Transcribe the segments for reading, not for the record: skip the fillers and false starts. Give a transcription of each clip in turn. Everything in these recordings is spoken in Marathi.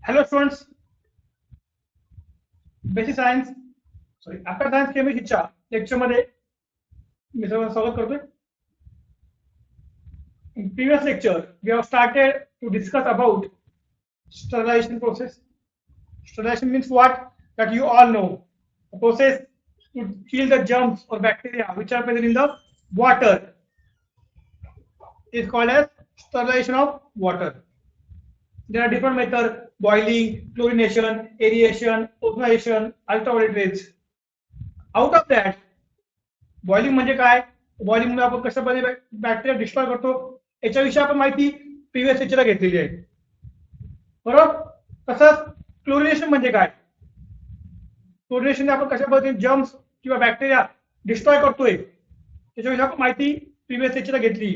Hello students, basic science sorry after science केमिस्ट्रीच्या लेक्चरमध्ये मी सर्वांचं स्वागत करतोय. In previous lecture, we have started to discuss about sterilization process. Sterilization means what? That you all know. The process to kill the germs or bacteria which are present in the water is called as sterilization of water. There are different methods: boiling, chlorination, aeration, ozonization, ultraviolet rays. Out of that, boiling म्हणजे काय? बॉइलिंग मध्ये आपण कशा पद्धतीने बॅक्टेरिया डिस्ट्रॉय करतो याच्याविषयी आपण माहिती प्रिव्हियस लेक्चरला घेतलेली आहे. बरोबर. तसंच क्लोरिनेशन म्हणजे काय? क्लोरिनेशन आपण कशा पद्धतीने जर्म्स किंवा बॅक्टेरिया डिस्ट्रॉय करतोय त्याच्याविषयी आपण माहिती प्रिव्हियस लेक्चरला घेतली.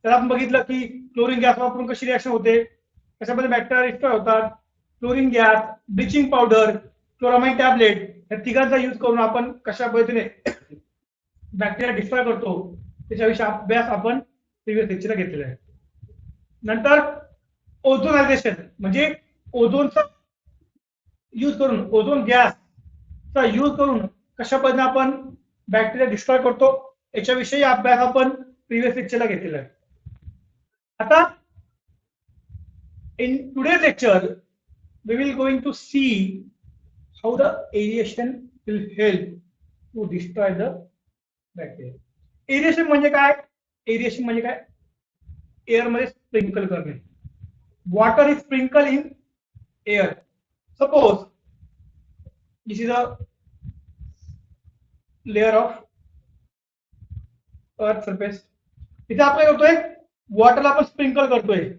तर आपण बघितलं की क्लोरीन गॅस वापरून कशी रिएक्शन होते, कशा पद्धतीने बॅक्टेरिया डिस्ट्रॉय होतात. Chlorine gas, bleaching powder, chloramine tablet या तिघांचा यूज करून आपण कशा पद्धतीने बॅक्टेरिया डिस्ट्रॉय करतो त्याच्याविषयी अभ्यास आपण प्रिव्हियस लेक्चरला घेतलेला आहे. नंतर ओझोनायझेशन म्हणजे ओझोनचा यूज करून, ओझोन गॅसचा यूज करून कशा पद्धतीने आपण बॅक्टेरिया डिस्ट्रॉय करतो याच्याविषयी अभ्यास आपण प्रिव्हियस लेक्चरला घेतलेला आहे. आता in today's lecture we will going to see how the aeration will help to destroy the bacteria. Aeration म्हणजे काय? एरिएशन म्हणजे काय? एअर मध्ये स्प्रिंकल करणे. Water is sprinkle in air. Suppose this is a layer of earth surface. इथे आपण काय करतोय? वॉटरला आपण स्प्रिंकल करतोय.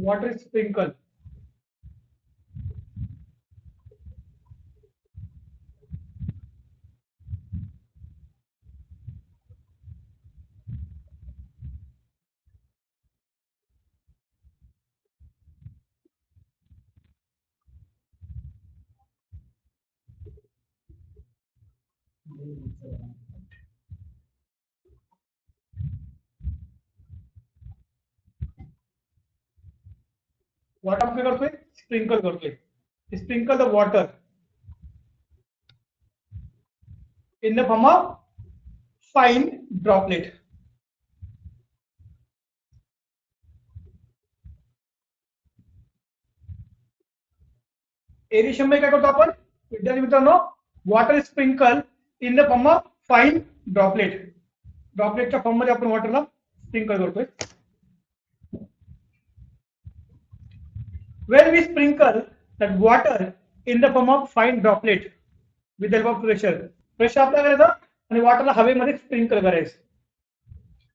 Water is sprinkled. वॉटर आपण करतोय? स्प्रिंकल करतोय. Sprinkle the water in the form of fine droplet. Aeration मध्ये काय करतो आपण विद्यार्थी मित्रांनो? Water sprinkle in the form of fine droplet. ड्रॉपलेटच्या फॉर्म मध्ये आपण वॉटरला स्प्रिंकल करतोय. When we sprinkle that water in the form of fine droplet with the help of pressure, pressure apply करायचं आणि वॉटरला हवेमध्ये स्प्रिंकल करायचं.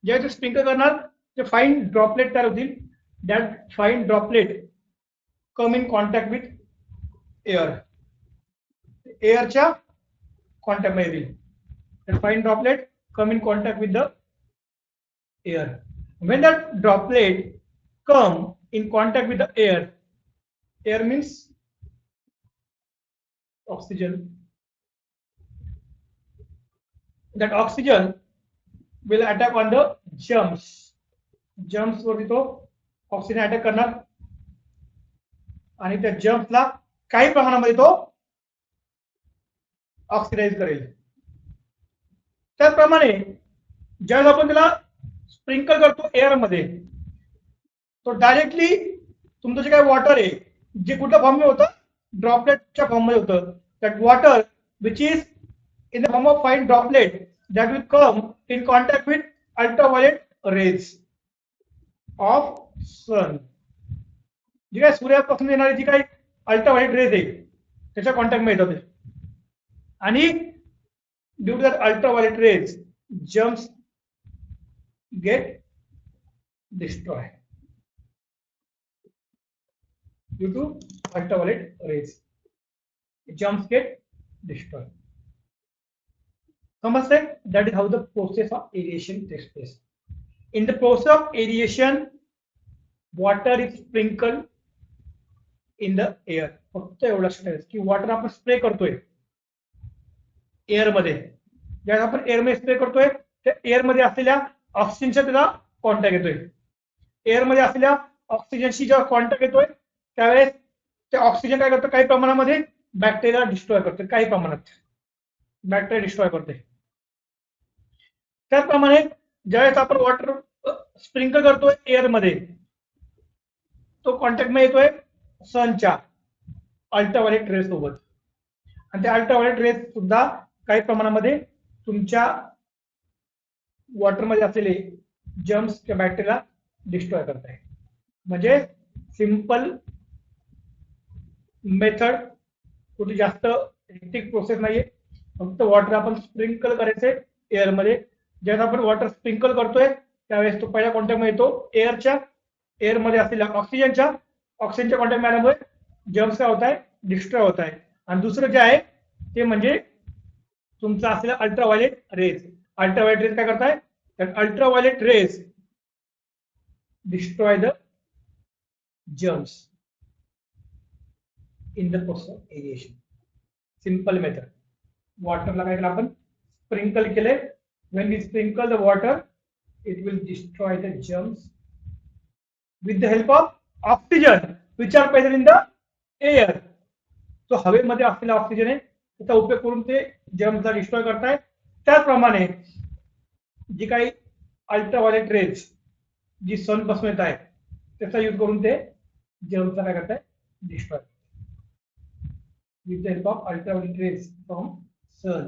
ज्यावेळी स्प्रिंकल करणार ते फाईन ड्रॉपलेट तयार होतील. That fine droplet come in contact with air. एअरच्या कॉन्टॅक्ट मध्ये येतील. That fine droplet come in contact with the air. When that droplet come in contact with the air, air means oxygen. That oxygen will attack on the germs. Germs वरती तो ऑक्सिजन अटॅक करणार आणि त्या जर्म्सला काही प्रमाणामध्ये तो ऑक्सिडाइज करेल. त्याचप्रमाणे ज्यावेळेस आपण त्याला स्प्रिंकल करतो एअर मध्ये तो डायरेक्टली तुमचं जे काय वॉटर आहे जे कुठल्या फॉर्म मध्ये होतं? ड्रॉपलेटच्या फॉर्म मध्ये होतं. That water which is in the form of fine droplet that will come in contact with ultraviolet rays of sun. जी काय सूर्यापासून येणारी जी काही अल्ट्राव्हायोलेट रेज आहे त्याच्या कॉन्टॅक्ट मध्ये येतात आणि due to that ultraviolet rays germs get destroy. Due to ultraviolet rays germs get destroy. Namaste. That is how the process of aeration takes place. In the process of aeration, water is sprinkled in the air. फक्त एवढं लक्षात ठेवायचं की वॉटर आपण स्प्रे करतोय एअरमध्ये, ज्यावेळेस आपण एअरमध्ये स्प्रे करतोय त्या एअरमध्ये असलेल्या ऑक्सिजनच्या त्याला कॉन्टॅक्ट येतोय. एअरमध्ये असलेल्या ऑक्सिजनशी जेव्हा कॉन्टॅक्ट येतोय त्यावेळेस ते ऑक्सिजन काय करतं, काही प्रमाणामध्ये बॅक्टेरिया डिस्ट्रॉय करते, काही प्रमाणात बॅक्टेरिया डिस्ट्रॉय करते. त्याचप्रमाणे ज्यावेळेस आपण वॉटर स्प्रिंकल करतोय एअरमध्ये, तो कॉन्टॅक्ट मध्ये येतोय सनच्या अल्ट्राव्हायोलेट रेस सोबत, आणि त्या अल्ट्राव्हायोलेट रेस सुद्धा काही प्रमाणामध्ये तुमच्या वॉटरमध्ये असलेले जर्म्स किंवा बॅक्टेरिया डिस्ट्रॉय करत आहे. म्हणजे सिंपल मेथड, कुठे जास्त हेक्टिक प्रोसेस नाहीये, फक्त वॉटर आपण स्प्रिंकल करायचे एअरमध्ये. ज्यावेळेस आपण वॉटर स्प्रिंकल करतोय त्यावेळेस तो पहिल्या कॉन्टॅक्टमध्ये येतो एअरमध्ये असलेल्या ऑक्सिजनच्या कॉन्टॅक्ट मिळाल्यामुळे जर्म्स काय होत आहे, डिस्ट्रॉय होत आहे. आणि दुसरं जे आहे ते म्हणजे तुमचा असलेला अल्ट्राव्हायोलेट रेज. अल्ट्राव्हायोलेट रेज काय करताय, ultraviolet rays destroy the germs in the process of aeration. Simple method. वॉटरला काय केलं आपण, स्प्रिंकल केले. when we sprinkle the water it will destroy the germs with the help of oxygen which are present in the air. तो हवेमध्ये असलेला ऑक्सिजन आहे त्याचा उपयोग करून ते जर्म्सला डिस्ट्रॉय करताय. त्याचप्रमाणे जी काही अल्ट्राव्हायोलेट रेज जी सन पासून येत आहे त्याचा यूज करून ते जर्म्सला काय करताय, destroy. with the help of ultraviolet rays from sun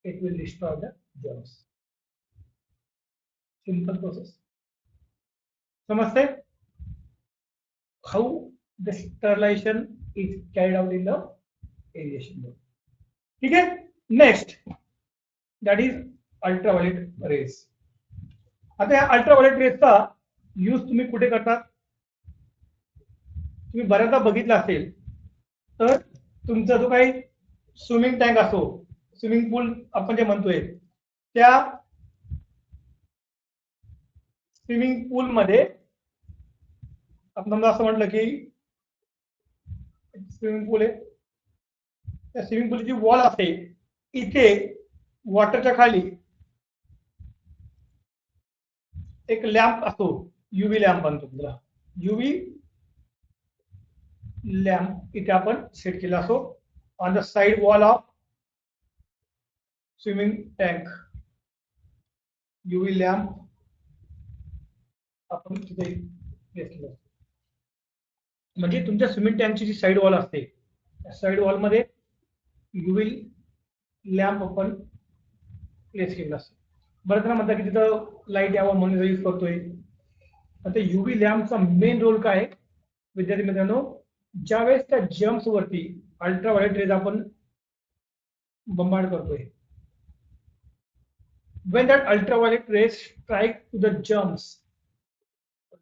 it will destroy the germs. Simple process. समजते? How the sterilization is carried out in the aviation mode. ठीक है? Next, that is ultraviolet rays. आता या अल्ट्राव्हायोलेट रेजचा यूज तुम्ही कुठे करतात? तुम्ही बऱ्याचदा बघितलं असेल तर तुमचा जो काही स्विमिंग टँक असो, स्विमिंग पूल आपण जे म्हणतोय, त्या स्विमिंग पूल मध्ये आपण असं म्हटलं की स्विमिंग पूल आहे, त्या स्विमिंग पूलची वॉल असते, इथे वॉटरच्या खाली एक लॅम्प असतो, युव्ही लॅम्प म्हणतो त्याला. युव्ही लॅम्प इथे आपण सेट केला असो on the side wall of swimming tank. UV lamp आपण तिथे प्लेस केला असतो. म्हणजे तुमच्या स्विमिंग टँकची जी साइड वॉल असते त्या साइड वॉल मध्ये युव्ही लॅम्प आपण प्लेस केला असतो. बरेच जण म्हणतात की तिथं लाईट यावं म्हणून यूज करतोय. आता युव्ही लॅम्पचा मेन रोल काय आहे विद्यार्थी मित्रांनो, ज्यावेळेस त्या जर्म्स वरती अल्ट्राव्हायोलेट रेज आपण बंबार्ड करतोय, when that ultraviolet rays strike to the germs,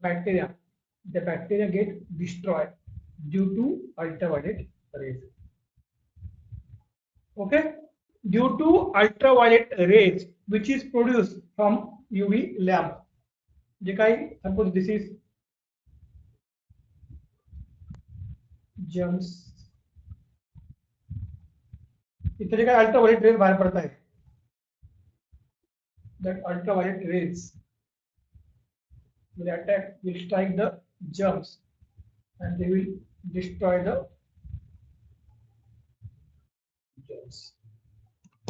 bacteria, the bacteria get destroyed due to ultraviolet rays. Okay, due to ultraviolet rays which is produced from UV lamp. जे काही suppose this is germs, इथे जे काही अल्ट्राव्हायोलेट रेज बाहेर पडत आहेत, that ultraviolet rays will strike the germs and they will destroy the germs.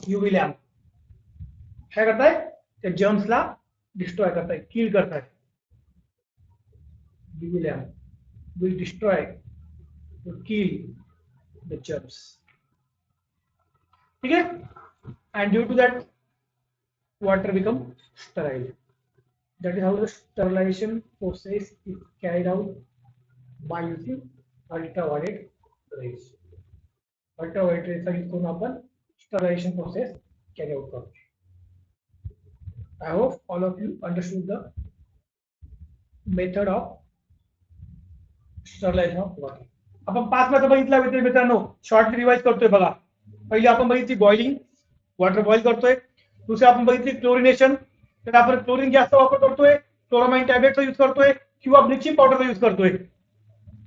UV lamp काय करताय, त्या जर्म्सला डिस्ट्रॉय करताय, किल करताय. UV lamp will destroy to kill the germs. ठीक है? And due to that water become sterile. That is how the sterilization process is carried out by using ultraviolet rays. Ultraviolet rays चा यूज करून आपण sterilization process carry out करतो. I hope all of you understood the method of sterilization of water. आपण 5 मेथड बघितल्या विद्यार्थी मित्रांनो, शॉर्टली रिवाइज करतोय बघा. पहिली आपण बघितली बॉइलिंग, वॉटर बॉईल करतोय. दुसरी आपण बघितली क्लोरिनेशन, तर आपण क्लोरीन गॅसचा वापर करतोय, क्लोरामाइन टॅब्लेटचा यूज करतोय किंवा ब्लिचिंग पावडरचा यूज करतोय.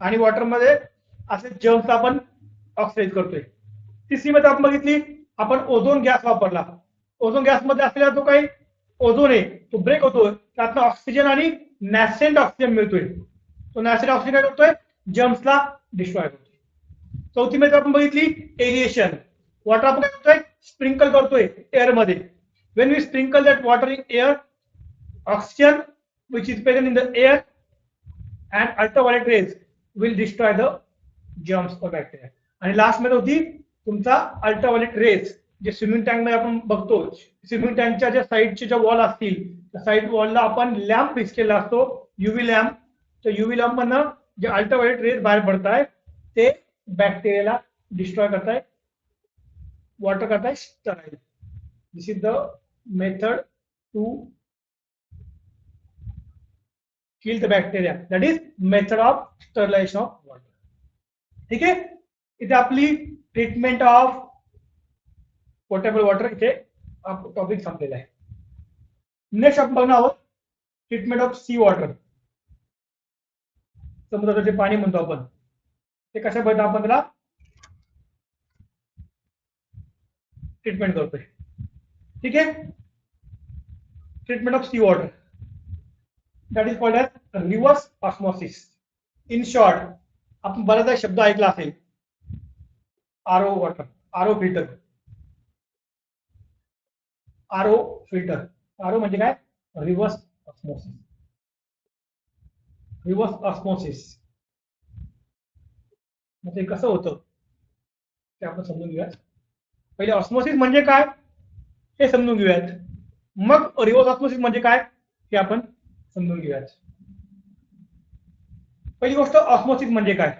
आणि वॉटरमध्ये असे जर्म्स आपण ऑक्सिडाइज करतोय. तिसरी मेथड आपण बघितली, आपण ओझोन गॅस वापरला. ओझोन गॅस मध्ये असलेला जो काही ओझोन आहे तो ब्रेक होतोय, त्यातनं ऑक्सिजन आणि नॅसेंट ऑक्सिजन मिळतोय. तो नॅसेंट ऑक्सिजन काय करतोय, जर्म्सला डिस्ट्रॉय करतोय. चौथी मेथड आपण बघितली, एरिएशन. वॉटर आपण काय करतोय, स्प्रिंकल करतोय एअर मध्ये. when we sprinkle that water in air, oxygen which is present in the air and ultraviolet rays will destroy the germs or bacteria. आणि लास्ट मध्ये होती तुमचा अल्ट्राव्हायोलेट रेज. जे स्विमिंग टँक मध्ये आपण बघतो, स्विमिंग टँकच्या ज्या साईडचे ज्या वॉल असतील, त्या साईड वॉलला आपण लॅम्प फिक्स केला असतो, युव्ही लॅम्प. तर युव्ही लॅम्प मधनं जे अल्ट्राव्हायोलेट रेज बाहेर पडताय ते बॅक्टेरियाला डिस्ट्रॉय करताय, वॉटर करताय sterile. This is the method to kill the bacteria, that is method of sterilization of water. ठीक आहे, इथे आपली ट्रीटमेंट ऑफ पोटेबल वॉटर इथे टॉपिक संपलेला आहे. नेक्स्ट आपण बघणार आहोत ट्रीटमेंट ऑफ सी वॉटर. समुद्राचं जे पाणी म्हणतो आपण, ते कशा पद्धतीने आपण त्याला ट्रीटमेंट करतोय. ठीक है, treatment of sea water that is called as reverse osmosis. In short, आपण बरेचदा शब्द ऐकला असेल, RO water, RO filter. RO filter, RO म्हणजे काय, रिव्हर्स ऑस्मोसिस. रिव्हर्स ऑस्मोसिस म्हणजे कसं होतं ते आपण समजून घेऊयात. पहिले ऑस्मोसिस म्हणजे काय हे समजून घेऊयात, मग रिव्हर्स ऑस्मोसिस म्हणजे काय हे आपण समजून घेऊयात. पहिली गोष्ट, ऑस्मोसिस म्हणजे काय.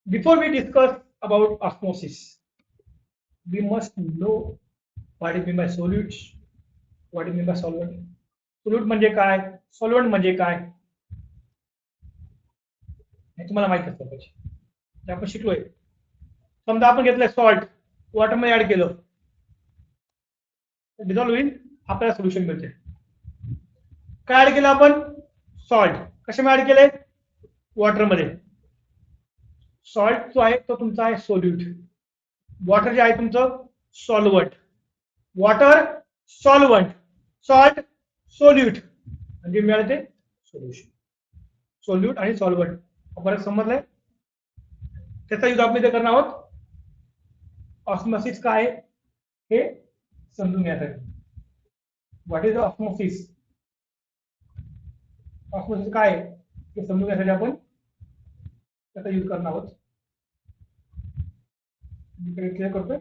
Before we discuss about osmosis, we must know what is mean by solutes, what is mean by solvent. Solute म्हणजे काय, सॉल्व्हेंट म्हणजे काय, हे तुम्हाला माहित असतं पाहिजे. ते आपण शिकलोय. समजा आपण घेतलंय सॉल्ट, वॉटर मध्ये ऍड केलं, डिझॉल्व्ह होईल, आपल्याला सोल्युशन मिळते. काय ऍड केलं आपण, सॉल्ट. कशामध्ये ऍड केलंय, वॉटर मध्ये. सॉल्ट जो आहे तो तुमचा आहे सोल्यूट, वॉटर जे आहे तुमचं solvent. Water solvent, salt solute, म्हणजे मिळालं ते सोल्युशन. सोल्यूट आणि सॉल्व्हंट आपल्याला समजलंय. त्याचा यूज आपण इथे करणार आहोत ऑस्मोसिस काय हे समजून घ्यायसाठी. व्हॉट इज ऑस्मोसिस, ऑस्मोसिस काय हे समजून घ्यायसाठी आपण त्याचा यूज करणार आहोत. क्लिअर करतोय.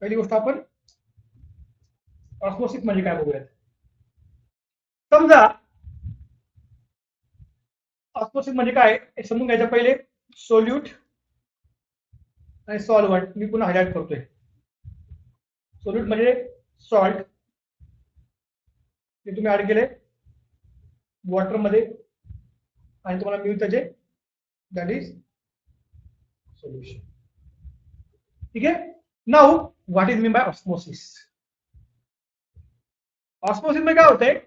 पहिली गोष्ट आपण ऑस्मोसिस म्हणजे काय बघूयात. समजा ऑस्मोसिस म्हणजे काय हे समजून घ्यायचं. पहिले सोल्यूट आणि सॉल्व्हंट मी पुन्हा हायलाइट करतोय. सोल्यूट म्हणजे सॉल्ट, ते तुम्ही ऍड केले वॉटर मध्ये आणि तुम्हाला मिळतं जे दॅट इज सोल्युशन. ठीक आहे. Now what is mean bye osmosis. Osmosis मध्ये काय होतंय,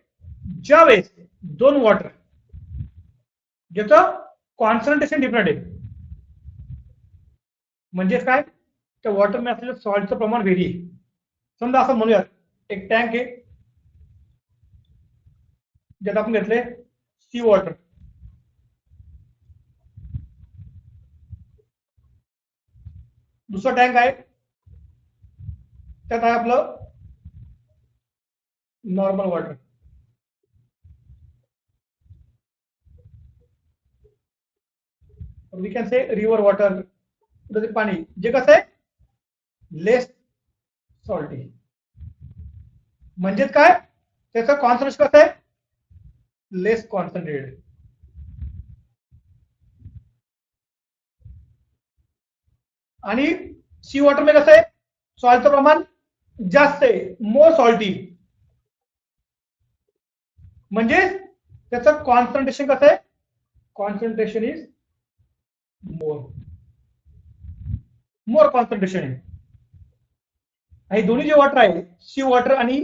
ज्यावेळेस दोन वॉटर ज्याचं कॉन्सन्ट्रेशन डिफरंट आहे, म्हणजे काय, त्या वॉटर मध्ये असलेलं सॉल्टचं प्रमाण वेगळी. समजा असं म्हणूयात, एक टँक आहे ज्यात आपण घेतले सी वॉटर. दुसरा टँक आहे त्यात आहे आपलं normal water. We can say river water, पाणी जे कसं आहे लेस सॉल्टी. म्हणजेच काय, त्याचं कॉन्सन्ट्रेशन कसं आहे लेस कॉन्सन्ट्रेटेड. आणि सी वॉटर मध्ये कसं आहे, सॉल्टचं प्रमाण जास्त आहे, मोर सॉल्टी. म्हणजे त्याचं कॉन्सन्ट्रेशन कसं आहे, कॉन्सन्ट्रेशन इज मोर कॉन्सन्ट्रेशन आहे. आणि दोन्ही जे वॉटर आहे, सी वॉटर आणि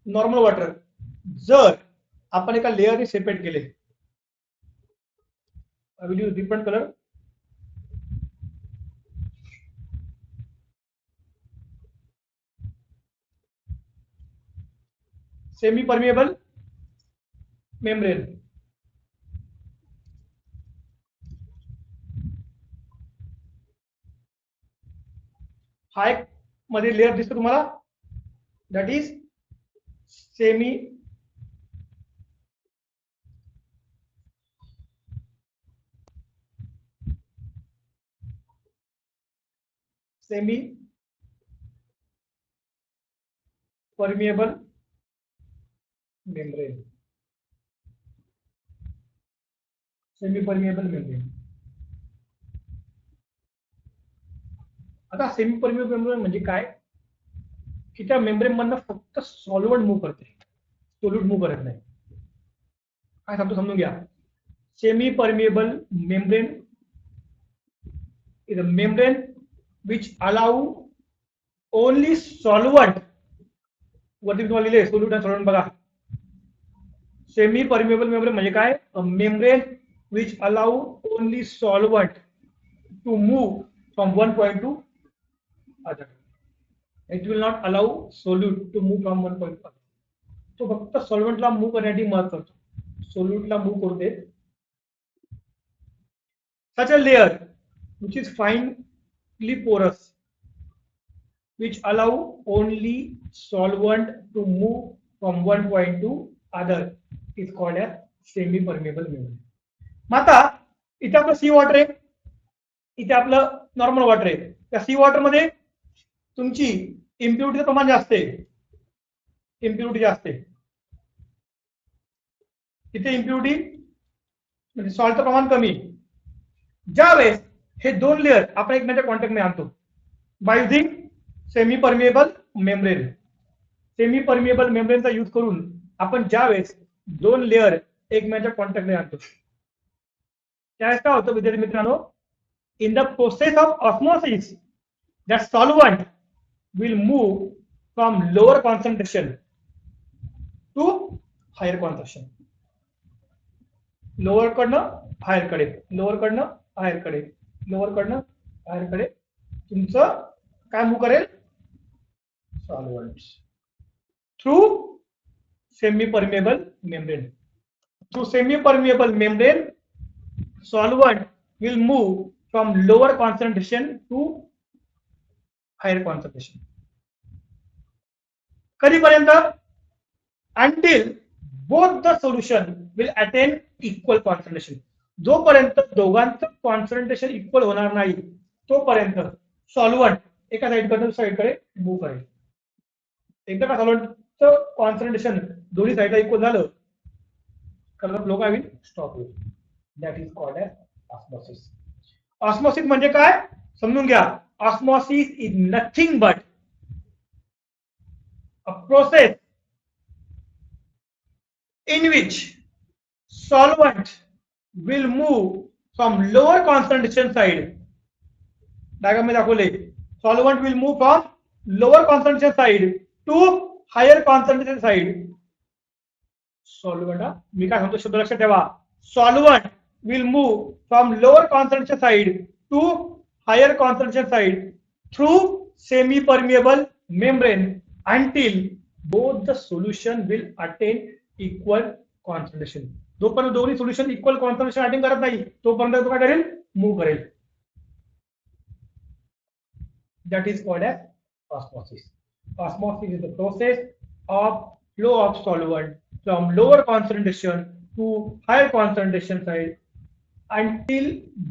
नॉर्मल वॉटर, जर आपण एका लेअरने सेपरेट केले, I will use different color. Semi permeable membrane. हा एक मध्ये लेअर दिसतो तुम्हाला, that is semi permeable membrane. Semi permeable membrane. आता सेमी परमिएबल मेम्ब्रेन म्हणजे काय, की त्या मेम्ब्रेन मधनं फक्त सॉल्व्हंट मूव्ह करते, सोल्यूट मूव्ह करत नाही. काय सांगतो समजून घ्या. Semi permeable membrane is a membrane which allow only solvent. वरती तुम्हाला लिहिले सोल्यूट आणि सॉल्व्हंट बघा. सेमी परमिएबल मेम्ब्रेन म्हणजे काय, membrane which allow only solvent to move from one point to other. It will not allow solute to move from one point to other. तो फक्त सॉल्व्हेंटला मूव्ह करण्यासाठी मदत करतो, सोल्यूटला मूव्ह करू देत. Such a layer which is finely porous, which allow only solvent to move from one point to other, is called as semi permeable membrane. आता इथे आपलं सी वॉटर आहे, इथे आपलं नॉर्मल वॉटर आहे. त्या सी वॉटर मध्ये तुमची इम्प्युरिटीचं प्रमाण जास्त आहे, इम्प्युरिटी जास्त आहे. इथे इम्प्युरिटी म्हणजे सॉल्टचं प्रमाण कमी. ज्यावेळेस हे दोन लेअर आपण एकमेकांच्या कॉन्टॅक्टमध्ये आणतो by using semi permeable membrane. Semi permeable मेम्ब्रेनचा यूज करून आपण ज्यावेळेस दोन लेअर एकमेकांच्या कॉन्टॅक्टमध्ये आणतो, त्यावेळेस काय होतं विद्यार्थी मित्रांनो, in the process of osmosis that solvent will move from lower concentration to higher concentration. Lower कडनं हायर कडे, लोअर कडनं हायर कडे, लोअर कडनं हायर कडे तुमचं काय मूव्ह करेल, solvent through semi permeable membrane. Through semi permeable membrane solvent will move from lower concentration to higher concentration. कधीपर्यंत, until both the solution will attain equal concentration. जोपर्यंत दोघांचं कॉन्सन्ट्रेशन इक्वल होणार नाही तोपर्यंत सॉल्व्हंट एका साईडकडून साईडकडे मूव्ह करेल. एकदा का सॉल्व्हंटचं कॉन्सन्ट्रेशन दोन्ही साईडला इक्वल झालं तर फ्लो काय होईल, स्टॉप होईल. That is called as osmosis. Osmosis म्हणजे काय समजून घ्या. Osmosis is nothing but a process in which solvent will move from lower concentration side. Diagram में दाखवले, solvent will move from lower concentration side to higher concentration side. Solvent, मी काय सांगतो शब्द लक्षात ठेवा. Solvent will move from lower concentration side to higher concentration side through semi permeable membrane until both the solution will attain equal concentration. जोपर्यंत दोन्ही सोल्युशन इक्वल कॉन्सन्ट्रेशन अटेन करत नाही तोपर्यंत तो काय करेल, मूव्ह करेल. That is called as osmosis. Osmosis is the process of flow of solvent from lower concentration to higher concentration side until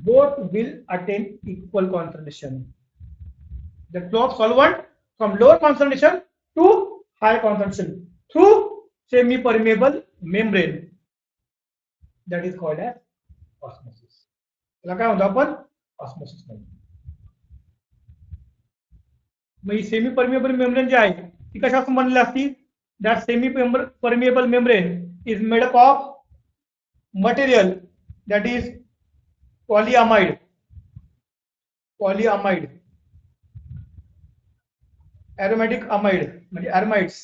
both will attain equal concentration. The flow of solvent from lower concentration to higher concentration through semi-permeable membrane. That is called as osmosis. त्याला काय म्हणतो आपण, ऑस्मोसिस म्हणतो. मग ही सेमी परमिएबल मेम्ब्रेन जी आहे ती कशापासून बनलेली असती. That semi permeable membrane is made up of material that is polyamide. Polyamide, aromatic amide म्हणजे aramids,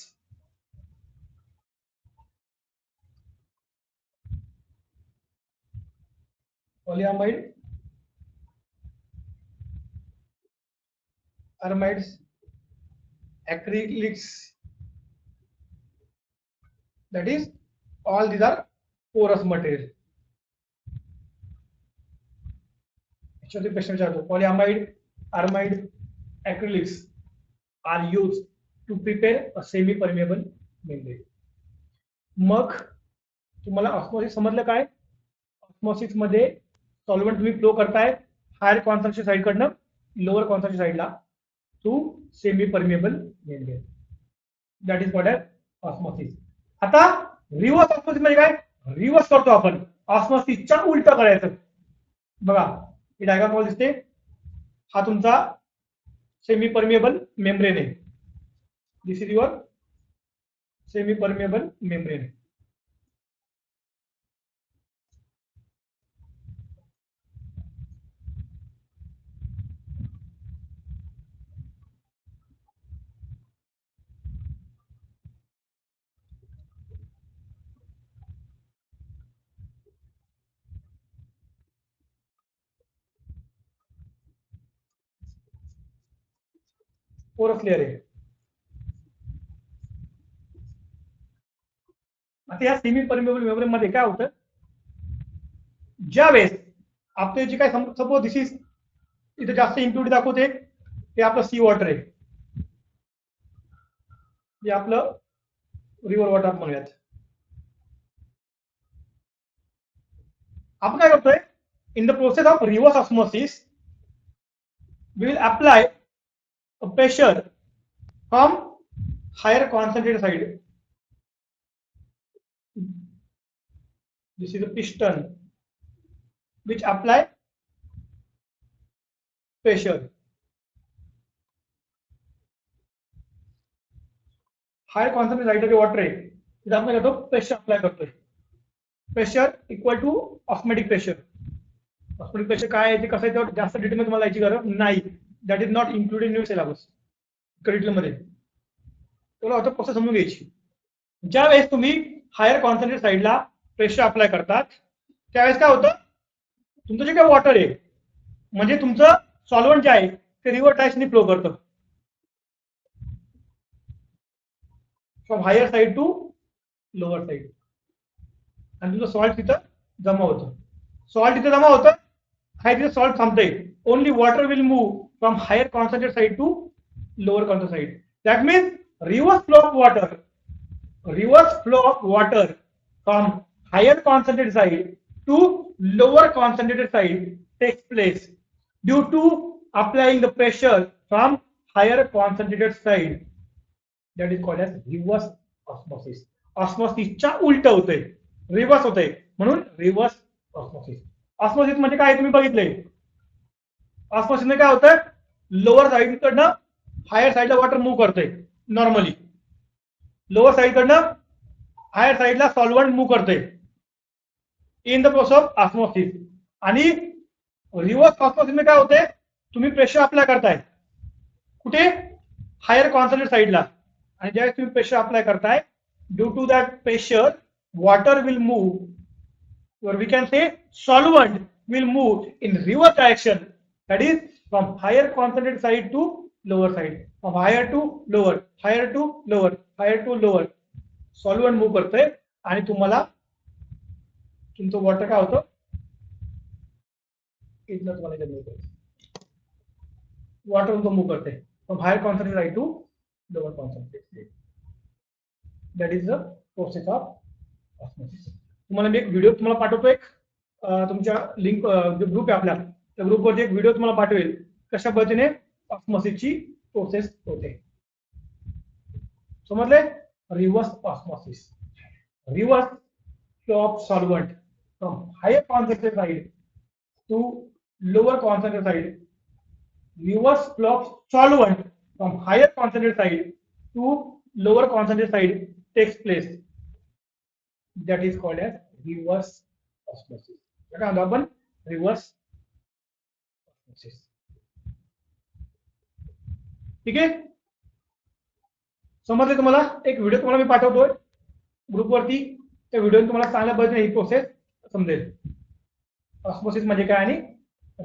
polyamide, aramids, acrylics, that is all these are porous material. actually प्रश्न विचारतो polyamide, aramide, acrylics are used to prepare a semi permeable membrane. मग तुम्हाला ऑस्मोसिस समजलं काय? ऑस्मोसिस मध्ये सॉल्व्हेंट तुम्ही फ्लो करताय हायर कॉन्सन्ट्रेशन साइड कडनं लोअर कॉन्सन्ट्रेशन साइडला to semi permeable membrane, that is called as osmosis. आता रिव्हर्स ऑस्मोसिस म्हणजे काय? रिव्हर्स करतो आपण, ऑस्मोसिसच्या उलट करायचं. बघा ही डायग्राम मध्ये दिसते, हा तुमचा सेमी परमिएबल मेम्ब्रेन आहे. This is your semi permeable membrane. Porous layer आहे. आता या सेमी परमिएबल मेम्ब्रेन मध्ये काय होतं, ज्या वेळेस आपले जे काय सपोज दिस इज इथे जास्त इम्प्युरिटी दाखवते, ते आपलं सी वॉटर आहे, जे आपलं रिव्हर वॉटर म्हणूयात. आपण काय करतोय, in the process of reverse osmosis we will apply pressure from higher concentrated side. This is a piston which apply pressure. Higher concentrated side जो water है, इधर आपण क्या करतो, pressure apply करतो है. Pressure equal to osmotic pressure. Osmotic pressure काय आहे ते कसं आहे, जास्त डिटेल मध्ये तुम्हाला याची गरज नाही. That is not included in your syllabus curriculum मध्ये. तुला आता प्रोसेस समजून घ्यायची. ज्या वेळेस तुम्ही हायर कॉन्सन्ट्रेटेड साइडला प्रेशर अप्लाय करतात, त्यावेळेस काय होतं, तुमचं जे काय वॉटर आहे म्हणजे तुमचं सॉल्व्हंट जे आहे ते रिव्हर टाइप्सनी फ्लो करतं from higher side to lower side, आणि तुमचं सॉल्ट तिथं जमा होतं. सॉल्ट तिथे जमा होतं, हाय तिथे सॉल्ट थांबतंय. Only water will move from higher concentrated side to lower concentrated side. That means reverse flow of water from higher concentrated side to lower concentrated side takes place due to applying the pressure from higher concentrated side. That is called as reverse osmosis. Osmosis च्या उलट होतंय, रिव्हर्स होतंय, म्हणून रिव्हर्स ऑस्मोसिस. ऑस्मोसिस म्हणजे काय तुम्ही बघितलंय, ऑस्मोसिस मध्ये काय होतं, लोअर साइड कडनं हायर साइडला वॉटर मूव्ह करतंय नॉर्मली, लोअर साइड कडनं हायर साइडला सॉल्व्हंट मूव्ह करतंय in the process of osmosis. आणि रिव्हर्स ऑस्मोसिस मध्ये काय होतंय, तुम्ही प्रेशर अप्लाय करताय कुठे, हायर कॉन्सन्ट्रेटेड साइडला, आणि ज्यावेळेस तुम्ही प्रेशर अप्लाय करताय, due to that pressure water will move, or we can say solvent will move in reverse direction, that is from higher concentrated side to lower side, from higher to lower, higher to lower, higher to lower. Solvent move करतोय आणि तुम्हाला तुमचं वॉटर काय होतं, इथलं तुम्हाला वॉटर तुमचं मूव्ह करते from higher concentrated side to lower concentrated. That is the process of osmosis. तुम्हाला मी एक व्हिडिओ तुम्हाला पाठवतो, एक तुमच्या लिंक जो ग्रुप आहे आपला, त्या ग्रुपवरती एक व्हिडिओ तुम्हाला पाठवेल कशा पद्धतीने ऑस्मोसिसची प्रोसेस होते. समजले? Reverse osmosis, reverse flow of solvent from higher concentrated side to lower concentrated side. Reverse flow of solvent from higher concentrated side to lower concentrated side takes place. That is called as reverse osmosis. काय म्हणतो आपण, रिव्हर्स ऑस्मोसिस. ठीक आहे, समजले तुम्हाला? एक व्हिडिओ तुम्हाला मी पाठवतोय ग्रुपवरती, त्या व्हिडिओ तुम्हाला चांगल्या पद्धतीने ही प्रोसेस समजेल. ऑस्मोसिस म्हणजे काय आणि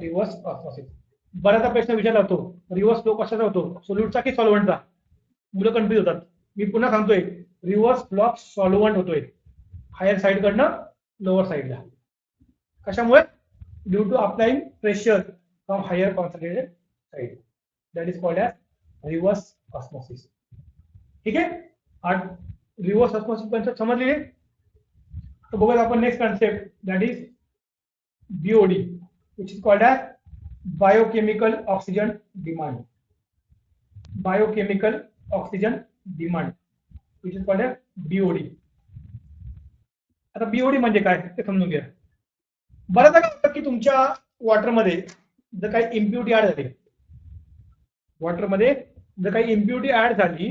रिव्हर्स ऑस्मोसिस. बऱ्याचदा प्रश्न विचारला होतो, रिव्हर्स फ्लो कशाचा होतो, सोल्यूटचा की सॉल्व्हंटचा? मुलं कन्फ्युज होतात. मी पुन्हा सांगतोय, रिव्हर्स फ्लो सॉल्व्हंट होतोय, हायर साइड कडनं लोअर साइडला. कशामुळे? Due to applying pressure from higher concentrated side, that is called as reverse osmosis. ठीक आहे, आज रिव्हर्स ऑस्मोसिस कन्सेप्ट समजली. तर बघूया आपण next concept, that is BOD, which is called as biochemical oxygen demand. Biochemical oxygen demand, which is called as BOD. आता BOD म्हणजे काय ते समजून घ्या. बऱ्याचदा काय होतं की तुमच्या वॉटरमध्ये जर काही इम्प्युरिटी ऍड झाली, वॉटरमध्ये जर काही इम्प्युरिटी ऍड झाली,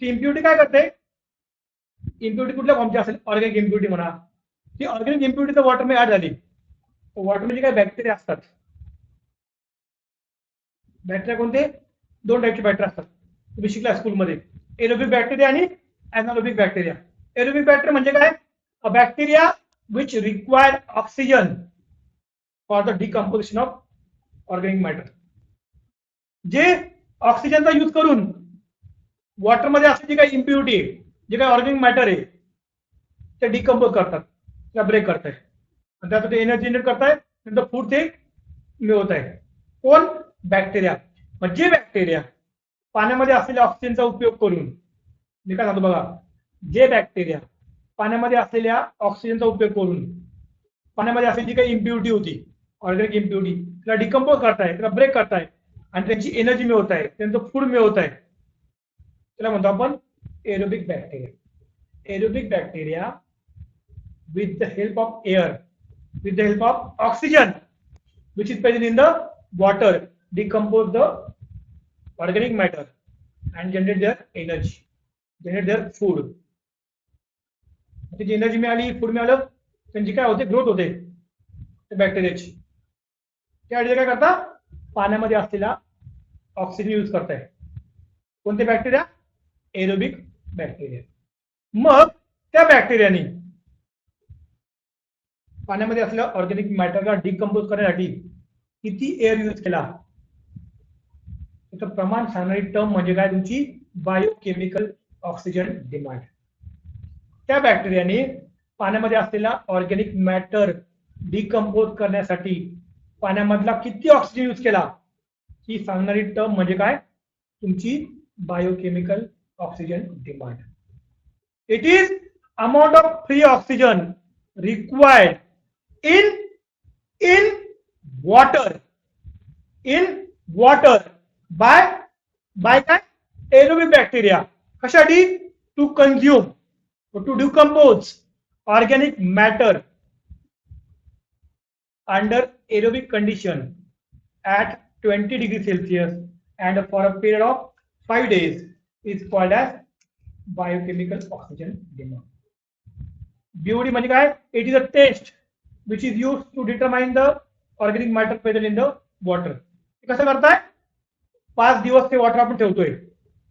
ती इम्प्युरिटी काय करते? इम्प्युरिटी कुठल्या फॉर्मची असेल, ऑर्गॅनिक इम्प्युरिटी म्हणा, ती ऑर्गॅनिक इम्प्युरिटी जर वॉटरमध्ये ऍड झाली, वॉटरमध्ये काय बॅक्टेरिया असतात. बॅक्टेरिया कोणते? दोन टाईपचे बॅक्टेरिया असतात, तुम्ही शिकला स्कूलमध्ये, एरोबिक बॅक्टेरिया आणि एनारोबिक बॅक्टेरिया. एरोबिक बॅक्टेरिया म्हणजे काय? A bacteria which require oxygen for the decomposition of organic matter. जे ऑक्सिजनचा यूज करून वॉटरमध्ये असलेली काही इम्प्युरिटी, जे काही ऑर्गॅनिक मॅटर आहे, ते डिकम्पोज करतात, त्या ब्रेक करताय, आणि त्यात ते एनर्जी जनरेट करताय, नंतर फूड ते मिळवत आहे. कोण? बॅक्टेरिया. म्हणजे बॅक्टेरिया पाण्यामध्ये असलेल्या ऑक्सिजनचा उपयोग करून, मी काय सांगतो बघा, जे बॅक्टेरिया पाण्यामध्ये असलेल्या ऑक्सिजनचा उपयोग करून पाण्यामध्ये असलेली काही इम्प्युरिटी होती, ऑर्गॅनिक इम्प्युरिटी, तिला डिकम्पोज करताय, तिला ब्रेक करताय, आणि त्यांची एनर्जी मिळवत आहे, त्यांचं फूड मिळवत आहे, त्याला म्हणतो आपण aerobic bacteria. Aerobic bacteria with the help of air, with the help of oxygen which is present in the water, decompose the organic matter and generate their energy, generate their food. त्याची एनर्जी मिळाली, फूड मिळालं, त्यांची काय होते? ग्रोथ होते बॅक्टेरियाची. त्यासाठी काय करता? पाण्यामध्ये असलेला ऑक्सिजन यूज करताय. कोणते बॅक्टेरिया? Aerobic bacteria. मग त्या बॅक्टेरियाने पाण्यामध्ये असलेल्या ऑर्गॅनिक मॅटरला डिकम्पोज करण्यासाठी किती एअर यूज केला, त्याचं प्रमाण सांगणारी टर्म म्हणजे काय? तुमची बायोकेमिकल ऑक्सिजन डिमांड. त्या बॅक्टेरियाने पाण्यामध्ये असलेला ऑर्गॅनिक मॅटर डिकम्पोज करण्यासाठी पाण्यामधला किती ऑक्सिजन यूज केला, ही सांगणारी टर्म म्हणजे काय? तुमची biochemical oxygen demand. It is amount of free oxygen required in water by काय? aerobic bacteria. कशासाठी? to consume or to decompose organic matter under aerobic condition at 20 degrees Celsius and for a period of 5 days is called as biochemical oxygen demand. BOD म्हणजे काय? It is a test which is use to determine the organic matter present in the water. कसं करताय? 5 दिवस ते वॉटर आपण ठेवतोय,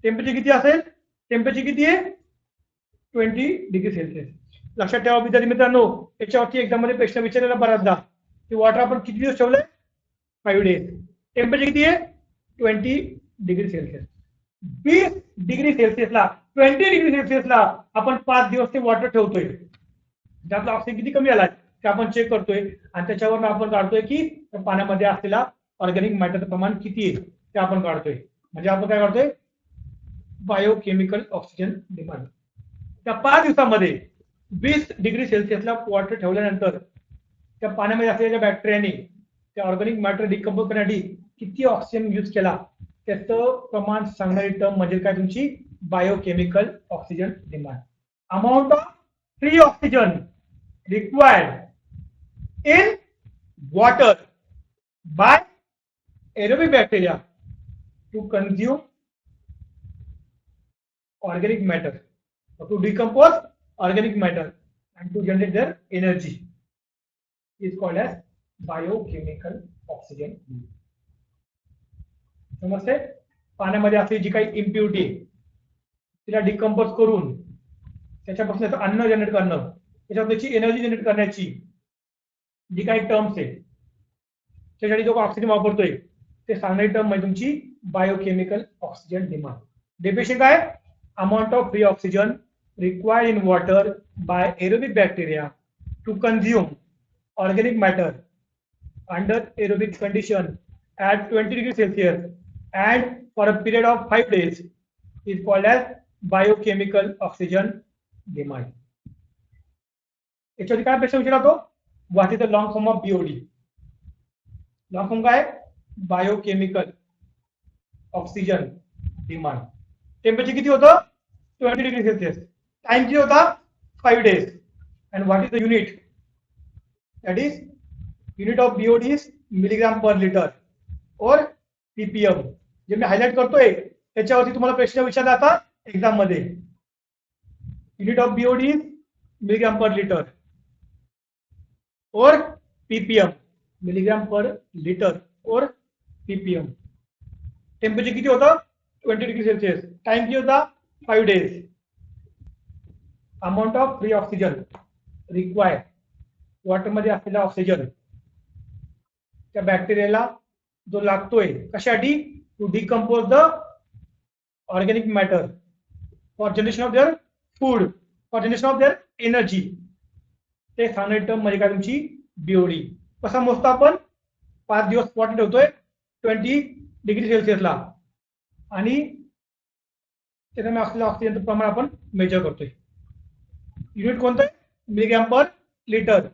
टेम्परेचर किती असेल? टेम्परेचर किती आहे? 20 डिग्री सेल्सिअस. लक्षात ठेवा विद्यार्थी मित्रांनो, याच्यावरती एक्झाम मध्ये प्रश्न विचारलेला बराचदा की वॉटर आपण किती दिवस ठेवलंय? 5 डेज. टेम्परेचर किती आहे? 20 डिग्री सेल्सिअस. 20 डिग्री सेल्सिअसला 20 डिग्री सेल्सिअसला आपण 5 दिवस ते वॉटर ठेवतोय. त्यातला ऑक्सिजन किती कमी आलाय ते आपण चेक करतोय, आणि त्याच्यावर आपण काढतोय की पाण्यामध्ये असलेला ऑर्गॅनिक मॅटरचं प्रमाण किती आहे ते आपण काढतोय. म्हणजे आपण काय काढतोय? Biochemical oxygen demand. त्या 5 दिवसामध्ये 20 डिग्री सेल्सिअसला वॉटर ठेवल्यानंतर त्या पाण्यामध्ये असलेल्या बॅक्टेरियाने त्या ऑर्गॅनिक मॅटर डिकम्पोज करण्यासाठी किती ऑक्सिजन यूज केला, त्याचं प्रमाण सांगणारी टर्म म्हणजे काय? तुमची biochemical oxygen demand. Amount of free oxygen required in water by aerobic bacteria to consume organic matter or to decompose organic matter and to generate their energy is called as biochemical oxygen. समजते? पाण्यामध्ये असलेली जी काही इम्प्युरिटी आहे तिला डिकम्पोज करून त्याच्यापासून त्याचं अन्न जनरेट करणं, त्याच्यावर त्याची एनर्जी जनरेट करण्याची जी काही टर्म्स आहे त्यासाठी जो ऑक्सिजन वापरतोय ते सांगणारी टर्म म्हणजे तुमची बायोकेमिकल ऑक्सिजन डिमांड. डेफिनेशन काय? Amount of free oxygen required in water by aerobic bacteria to consume organic matter under aerobic condition at 20 degrees Celsius and for a period of 5 days is called as biochemical oxygen demand. याच्यामध्ये काय प्रश्न विचारला तो? What is the long form of BOD? Long form काय? Biochemical oxygen demand. टेम्परेचर किती होतं? 20 डिग्री सेल्सिअस. टाइम किती होता? 5 days. And what is the unit? That is unit of BOD is milligram per liter or ppm. जे मी हायलाइट करतोय त्याच्यावरती तुम्हाला प्रश्न विचारला आता एक्झाम मध्ये. Unit of BOD is milligram per litre और ppm, मिलीग्राम पर लिटर और ppm. टेम्परेचर किती होतं? 20 डिग्री सेल्सिअस. टाइम किती होता? 5 days. Amount of free oxygen required, water मध्ये असलेला ऑक्सिजन त्या बॅक्टेरियाला जो लागतोय कशासाठी? To decompose the organic matter for generation of their food, for generation of their energy. ते सांगणारी टर्म म्हणजे काय? तुमची बीओडी. कसा मोजतो आपण? 5 दिवस वॉटर ठेवतोय 20 डिग्री सेल्सिअसला आणि त्याच्यामध्ये असलेलं ऑक्सिजनचं प्रमाण आपण मेजर करतोय. युनिट कोणतं आहे? Milligram per litre.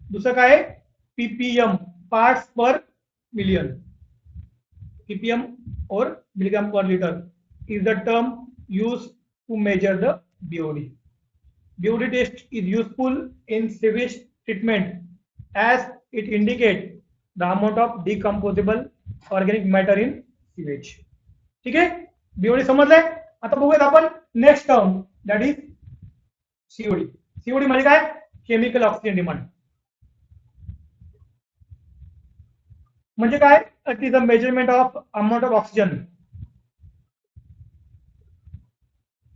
दुसरं काय आहे? PPM, parts per million. PPM और milligram per litre is the term use to measure the BOD. BOD test is useful in sewage treatment as it indicates the amount of decomposable organic matter in sewage. ठीक आहे? BOD समजलंय? आता बघूयात आपण next term, that is COD. COD म्हणजे काय? Chemical oxygen demand. म्हणजे काय? It is a measurement of amount of oxygen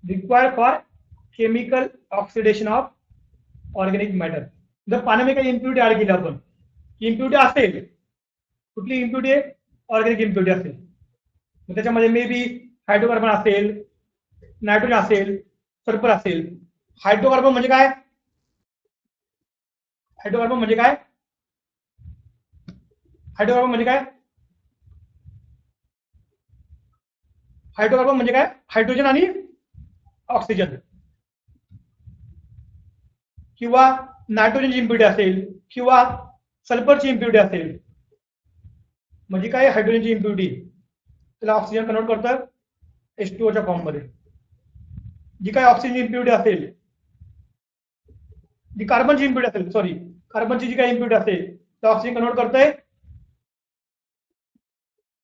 required for chemical oxidation of organic matter. जर पाण्यामध्ये काही इम्प्युरिटी ऍड केली आपण, इम्प्युरिटी असेल, कुठली इम्प्युरिटी आहे? ऑर्गॅनिक इम्प्युरिटी असेल, मग त्याच्यामध्ये मे बी हायड्रोकार्बन असेल, नायट्रोजन असेल, सल्फर असेल. हायड्रोकार्बन म्हणजे काय? हायड्रोकार्बन म्हणजे काय? हायड्रोकार्बन म्हणजे काय? हायड्रोकार्बन म्हणजे काय? हायड्रोजन आणि ऑक्सिजन किंवा नायट्रोजनची इम्प्युरिटी असेल किंवा सल्फरची इम्प्युरिटी असेल, म्हणजे काय? हायड्रोजनची इम्प्युरिटी त्याला ऑक्सिजन कन्वर्ट करतं H2O च्या फॉर्म मध्ये. जी काय ऑक्सिजन इम्प्युरिटी असेल, जी कार्बनची इम्प्युरिटी असेल, सॉरी कार्बनची जी काही इम्प्युरिटी असेल तर ऑक्सिजन कन्वर्ट करतंय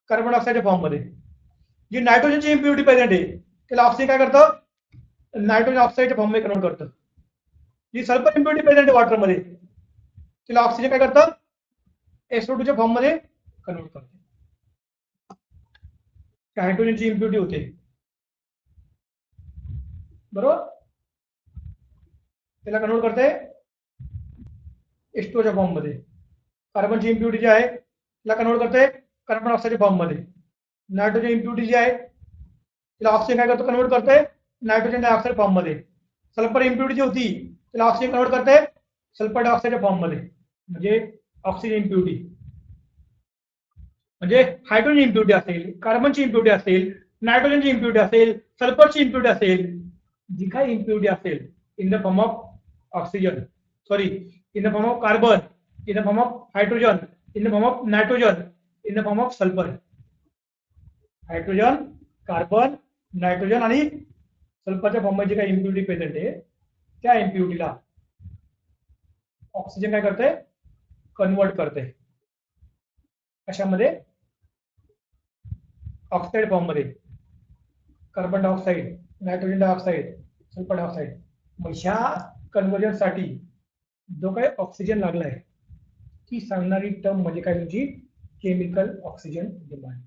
कार्बन डायऑक्साइडच्या फॉर्म मध्ये. जी नायट्रोजनची इम्प्युरिटी प्रेझेंट आहे त्याला ऑक्सिजन काय करतं? नायट्रोजन ऑक्साईडच्या फॉर्म मध्ये कन्वर्ट करतं. जी सल्फर इम्प्युरिटी प्रेझेंट आहे वॉटर मध्ये तिला ऑक्सिजन काय करतं? SO2 च्या फॉर्म मध्ये कन्वर्ट करते. हायड्रोजनची इम्प्युरिटी होते, बरोबर, त्याला कन्वर्ट करते H2O च्या फॉर्म मध्ये. कार्बनची इम्प्युरिटी जी आहे त्याला कन्वर्ट करते कार्बन डायऑक्साइडच्या फॉर्म मध्ये. नायट्रोजन इम्प्युरिटी जी आहे तिला ऑक्सिजन काय करतो? कन्वर्ट करते नायट्रोजन डायऑक्साइड फॉर्म मध्ये. सल्फर इम्प्युरिटी जी होती त्याला ऑक्सिजन कन्वर्ट करते सल्फर डायऑक्साइडच्या फॉर्म मध्ये. म्हणजे ऑक्सिजन इम्प्युरिटी म्हणजे हायड्रोजन इम्प्युरिटी असेल, कार्बनची इम्प्युरिटी असेल, नायट्रोजनची इम्प्युरिटी असेल, सल्फरची इम्प्युरिटी असेल, जी काही इम्प्युरिटी असेल in the form of oxygen, sorry in the form of carbon, in the form of hydrogen, in the form of nitrogen, in the form of sulphur. Hydrogen, carbon, nitrogen आणि सल्फरच्या फॉर्म मध्ये जी काही इम्प्युरिटी प्रेझेंट आहे त्या इम्प्युरिटीला ऑक्सिजन काय करते? कन्वर्ट करते कशामध्ये? ऑक्साइड फॉर्म मध्ये. Carbon dioxide, nitrogen dioxide, sulphur dioxide. मग ह्या कन्व्हर्जन साठी जो काही ऑक्सिजन लागलाय ती सांगणारी टर्म म्हणजे काय? तुमची chemical oxygen demand.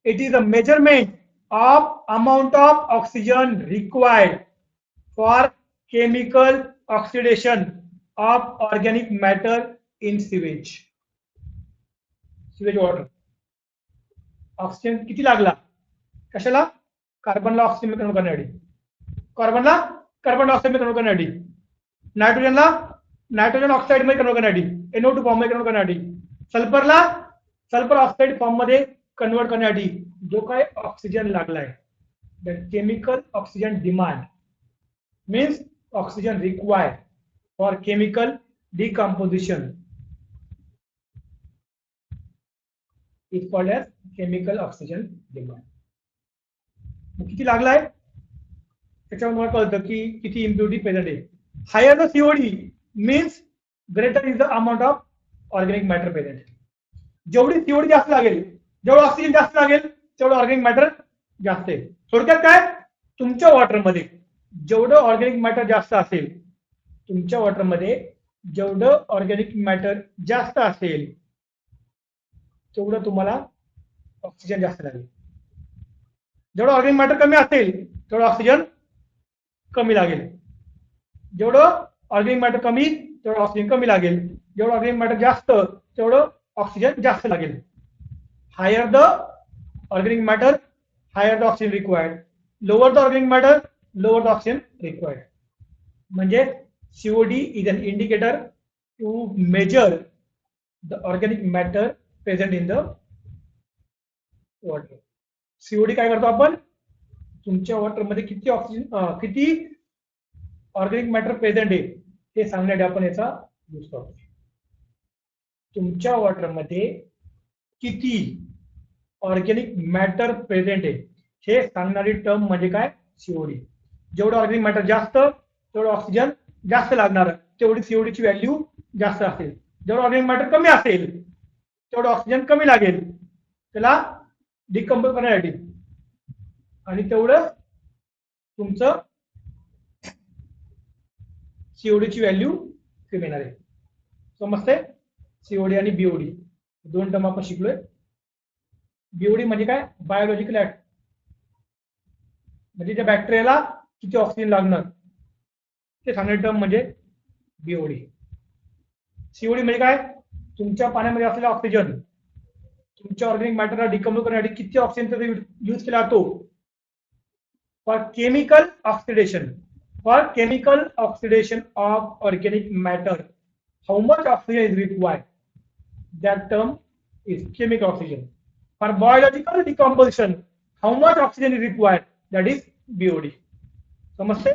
It is a measurement of amount of oxygen required for chemical oxidation of organic matter in sewage. Sewage water. Oxygen किती लागला कशाला कार्बनला ऑक्सिजन मध्ये कन्वर्ट करण्यासाठी कार्बनला कार्बन डायऑक्साइड मध्ये कन्वर्ट करण्यासाठी नायट्रोजनला नायट्रोजन ऑक्साइड मध्ये कन्वर्ट करण्यासाठी NO2 फॉर्म मध्ये कन्वर्ट करण्यासाठी सल्फरला सल्फर ऑक्साइड फॉर्म मध्ये कन्वर्ट करण्यासाठी जो काय ऑक्सिजन लागलाय the chemical oxygen demand means oxygen required for chemical decomposition is called as chemical oxygen demand. किती लागलाय त्याच्यावर मला कळतं की किती इम्प्युरिटी प्रेझेंट आहे. Higher the COD means greater is the amount of organic matter present. जेवढी सीओडी जास्त लागेल जेवढं ऑक्सिजन जास्त लागेल तेवढं ऑर्गॅनिक मॅटर जास्त आहे. थोडक्यात काय तुमच्या वॉटरमध्ये जेवढं ऑर्गॅनिक मॅटर जास्त असेल तुमच्या वॉटरमध्ये जेवढं ऑर्गॅनिक मॅटर जास्त असेल तेवढं तुम्हाला ऑक्सिजन जास्त लागेल. जेवढं ऑर्गॅनिक मॅटर कमी असेल तेवढं ऑक्सिजन कमी लागेल. जेवढं ऑर्गॅनिक मॅटर कमी तेवढं ऑक्सिजन कमी लागेल. जेवढं ऑर्गॅनिक मॅटर जास्त तेवढं ऑक्सिजन जास्त लागेल. Higher the organic matter higher the oxygen required. Lower the organic matter lower the oxygen required. म्हणजे COD is an indicator to measure the organic matter present in the water. COD काय करतो आपण तुमच्या वॉटरमध्ये किती ऑक्सिजन किती ऑर्गॅनिक मॅटर प्रेझेंट आहे हे सांगण्यासाठी आपण याचा यूज करतो. तुमच्या वॉटरमध्ये किती ऑर्गॅनिक मॅटर प्रेझेंट आहे हे सांगणारी टर्म म्हणजे काय सीओडी. जेवढं ऑर्गॅनिक मॅटर जास्त तेवढं ऑक्सिजन जास्त लागणार तेवढी सीओडीची व्हॅल्यू जास्त असेल. जेवढं ऑर्गॅनिक मॅटर कमी असेल तेवढं ऑक्सिजन कमी लागेल त्याला डिकम्पोज करण्यासाठी आणि तेवढं तुमचं सीओडीची व्हॅल्यू कमी येणार आहे. समजते सीओडी आणि बीओडी दोन टर्म आपण शिकलोय. बीओडी म्हणजे काय बायोलॉजिकल ऍक्ट म्हणजे त्या बॅक्टेरियाला किती ऑक्सिजन लागणार ते सांगणारी टर्म म्हणजे बीओडी. सीओडी म्हणजे काय तुमच्या पाण्यामध्ये असलेला ऑक्सिजन तुमच्या ऑर्गॅनिक मॅटरला डिकम्पोज करण्यासाठी किती ऑक्सिजनचा यूज केला जातो for chemical oxidation of organic matter. How much oxygen is required that term is chemical oxygen. For biological decomposition how much oxygen is required that is BOD. समजते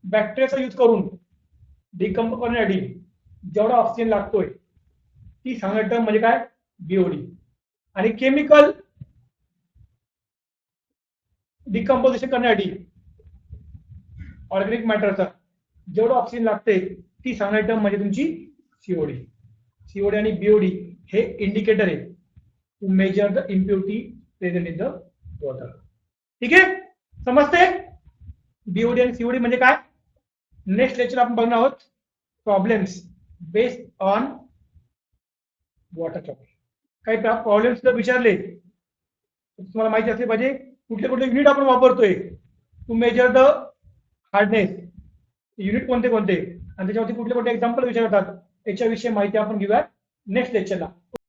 बॅक्टेरियाचा यूज करून डिकम्पोज करण्यासाठी जेवढा ऑक्सिजन लागतोय ती सांगणारी टर्म म्हणजे काय बीओडी. आणि केमिकल डिकम्पोजिशन करण्यासाठी ऑर्गॅनिक मॅटरचा जेवढं ऑक्सिजन लागते ती सांगणारी टर्म म्हणजे तुमची सीओडी. सीओडी आणि बीओडी हे इंडिकेटर आहे to measure the impurity present in the water. ठीक आहे समजते बीओडी आणि सीओडी म्हणजे काय. नेक्स्ट लेक्चर आपण बघणार आहोत problems based on water topic. काही प्रॉब्लेम्स जर विचारले तुम्हाला माहिती असले पाहिजे कुठले कुठले युनिट आपण वापरतोय to measure the hardness. Unit कोणते कोणते आणि त्याच्यावरती कुठले कुठले एक्झाम्पल विचारतात याच्याविषयी माहिती आपण घेऊया नेक्स्ट लेक्चरला.